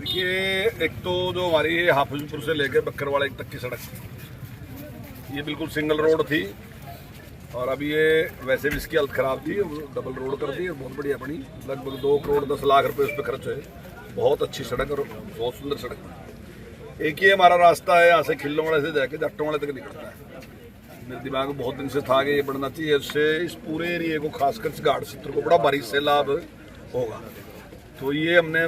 देखिए, एक तो जो हमारी हाफिजपुर से लेके बक्करवाड़ा तक की सड़क ये बिल्कुल सिंगल रोड थी और अभी ये वैसे भी इसकी हालत ख़राब थी, डबल रोड कर दी, बहुत बढ़िया बनी। लगभग 2 करोड़ 10 लाख रुपए उस पर खर्च हुए। बहुत अच्छी सड़क और बहुत सुंदर सड़क। एक ही हमारा रास्ता है, यहाँ से खिल्लोवाड़े से जाके जट्टोवाड़े तक निकलता है। मेरे दिमाग में बहुत दिन से था कि ये बढ़ना चाहिए, इससे इस पूरे एरिए को खासकर इस घाट क्षेत्र को बड़ा भारी से लाभ होगा। तो ये हमने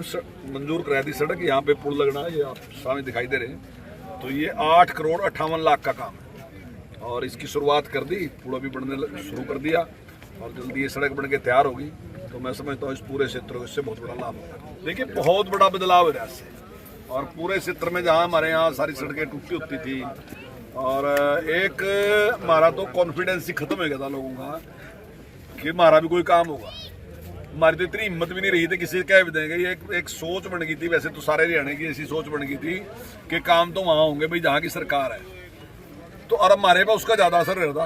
मंजूर करा दी सड़क। यहाँ पे पुल लगना है, ये आप सामने दिखाई दे रहे हैं। तो ये 8 करोड़ 58 लाख का काम है और इसकी शुरुआत कर दी, पुल भी बनने शुरू कर दिया और जल्दी ये सड़क बन के तैयार होगी। तो मैं समझता हूँ इस पूरे क्षेत्र को इससे बहुत बड़ा लाभ होगा। देखिए, बहुत बड़ा बदलाव है इससे, और पूरे क्षेत्र में जहाँ हमारे यहाँ सारी सड़कें टूटी होती थी और एक हमारा तो कॉन्फिडेंस ही खत्म हो गया था लोगों का कि हमारा भी कोई काम होगा। हमारी तो इतनी हिम्मत भी नहीं रही थी किसी से कह भी देंगे। ये एक सोच बन गई थी, वैसे तो सारे हरियाणा की ऐसी सोच बन गई थी कि काम तो वहाँ होंगे भाई जहाँ की सरकार है। तो और हमारे पास उसका ज़्यादा असर रहता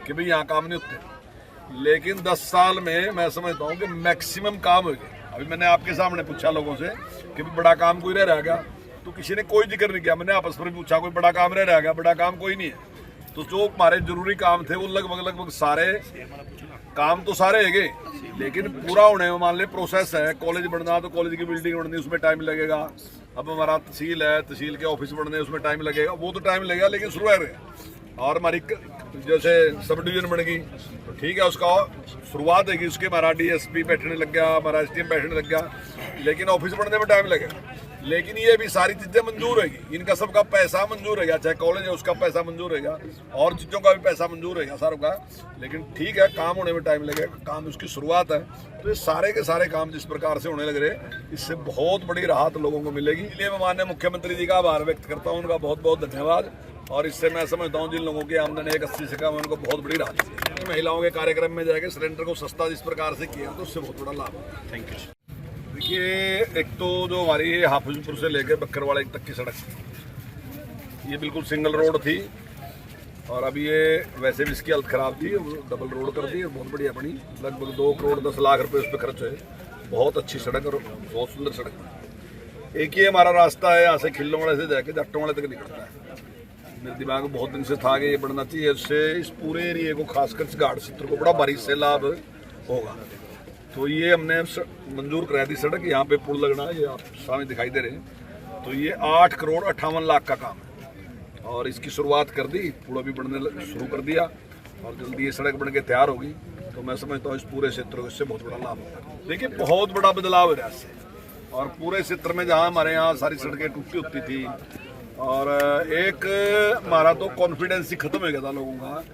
कि भाई यहाँ काम नहीं होते। लेकिन 10 साल में मैं समझता हूँ कि मैक्सिमम काम हो गए। अभी मैंने आपके सामने पूछा लोगों से कि बड़ा काम कोई रह गया, तो किसी ने कोई जिक्र नहीं किया। मैंने आपस में पूछा कोई बड़ा काम रह गया, बड़ा काम कोई नहीं है। तो जो हमारे जरूरी काम थे वो लगभग सारे काम तो सारे है, लेकिन पूरा होने में मान ले प्रोसेस है। कॉलेज बनना तो कॉलेज की बिल्डिंग बननी, उसमें टाइम लगेगा। अब हमारा तहसील है, तहसील के ऑफिस बनने उसमें टाइम लगेगा। वो तो टाइम लगेगा लेकिन शुरू है। और हमारी जैसे सब डिवीजन बन गई तो ठीक है, उसका शुरुआत है कि उसके हमारा DSP बैठने लग गया, हमारा SDM बैठने लग गया, लेकिन ऑफिस बनने में टाइम लगेगा। लेकिन ये भी सारी चीजें मंजूर रहेगी, इनका सबका पैसा मंजूर रहेगा। चाहे कॉलेज है उसका पैसा मंजूर रहेगा और चीजों का भी पैसा मंजूर रहेगा सारों का। लेकिन ठीक है, काम होने में टाइम लगेगा, काम उसकी शुरुआत है। तो ये सारे के सारे काम जिस प्रकार से होने लग रहे, इससे बहुत बड़ी राहत लोगों को मिलेगी। इसलिए मैं माननीय मुख्यमंत्री जी का आभार व्यक्त करता हूँ, उनका बहुत बहुत धन्यवाद। और इससे मैं समझता हूँ जिन लोगों की आमदनी 180 से कम है उनको बहुत बड़ी राहत मिलेगी। महिलाओं के कार्यक्रम में जाके सिलेंडर को सस्ता जिस प्रकार से किया तो उससे बहुत बड़ा लाभ होगा। Thank you. देखिए, एक तो जो हमारी हाफिजपुर से लेके बक्करवाड़ा तक की सड़क ये बिल्कुल सिंगल रोड थी और अभी ये वैसे भी इसकी हालत ख़राब थी, डबल रोड कर दी, बहुत बढ़िया बनी। लगभग 2 करोड़ 10 लाख रुपए उस पर खर्च हुए। बहुत अच्छी सड़क और बहुत सुंदर सड़क। एक ही हमारा रास्ता है, यहाँ से खिल्लोवाड़े से जाके जट्टोवाड़े तक निकलता है। मेरे दिमाग में बहुत दिन से था कि ये बढ़ना चाहिए, इससे इस पूरे एरिए को खासकर इस घाट क्षेत्र को बड़ा भारी से लाभ होगा। तो ये हमने मंजूर करा दी सड़क। यहाँ पे पुल लगना है, ये आप सामने दिखाई दे रहे हैं। तो ये 8 करोड़ 58 लाख का काम है और इसकी शुरुआत कर दी, पुल भी बनने शुरू कर दिया और जल्दी ये सड़क बन के तैयार होगी। तो मैं समझता हूँ इस पूरे क्षेत्र को इससे बहुत बड़ा लाभ होगा। देखिए, बहुत बड़ा बदलाव है इससे, और पूरे क्षेत्र में जहाँ हमारे यहाँ सारी सड़कें टूटी होती थी और एक हमारा तो कॉन्फिडेंस ही खत्म हो गया था लोगों का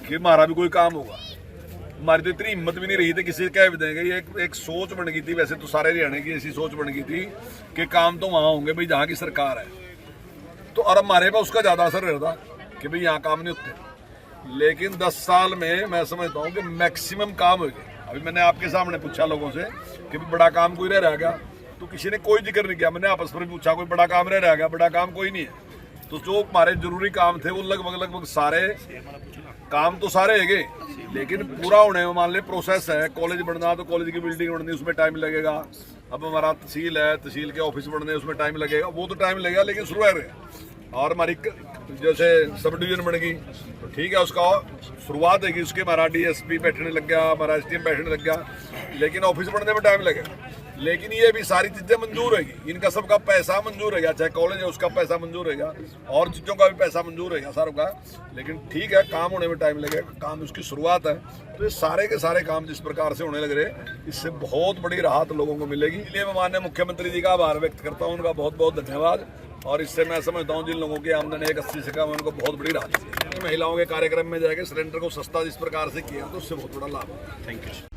कि हमारा भी कोई काम होगा। हमारी तो इतनी हिम्मत भी नहीं रही थी किसी से कह भी देंगे। ये एक सोच बन गई थी, वैसे तो सारे हरियाणा की ऐसी सोच बन गई थी कि काम तो वहाँ होंगे भाई जहाँ की सरकार है। तो और हमारे पास उसका ज़्यादा असर रहता कि भाई यहाँ काम नहीं होते। लेकिन 10 साल में मैं समझता हूँ कि मैक्सिमम काम हो गए। अभी मैंने आपके सामने पूछा लोगों से कि बड़ा काम कोई रह गया, तो किसी ने कोई जिक्र नहीं किया। मैंने आपस में पूछा कोई बड़ा काम रह गया, बड़ा काम कोई नहीं है। तो जो हमारे जरूरी काम थे वो लगभग सारे काम तो सारे है, लेकिन पूरा होने में मान ले प्रोसेस है। कॉलेज बनना तो कॉलेज की बिल्डिंग बननी, उसमें टाइम लगेगा। अब हमारा तहसील है, तहसील के ऑफिस बनने उसमें टाइम लगेगा। वो तो टाइम लगेगा लेकिन शुरू है। और हमारी जैसे सब डिवीजन बन गई तो ठीक है, उसका शुरुआत है कि उसके हमारा DSP बैठने लग गया, हमारा SDM बैठने लग गया, लेकिन ऑफिस बनने में टाइम लगेगा। लेकिन ये भी सारी चीजें मंजूर रहेगी, इनका सबका पैसा मंजूर रहेगा। चाहे कॉलेज है उसका पैसा मंजूर रहेगा और चीजों का भी पैसा मंजूर रहेगा सारों का। लेकिन ठीक है, काम होने में टाइम लगेगा, काम उसकी शुरुआत है। तो ये सारे के सारे काम जिस प्रकार से होने लग रहे, इससे बहुत बड़ी राहत लोगों को मिलेगी। इसलिए मैं माननीय मुख्यमंत्री जी का आभार व्यक्त करता हूँ, उनका बहुत बहुत धन्यवाद। और इससे मैं समझता हूँ जिन लोगों की आमदनी 180 से कम है उनको बहुत बड़ी राहत मिलेगी। महिलाओं के कार्यक्रम में जाके सिलेंडर को सस्ता जिस प्रकार से किया तो उससे बहुत बड़ा लाभ होगा। Thank you.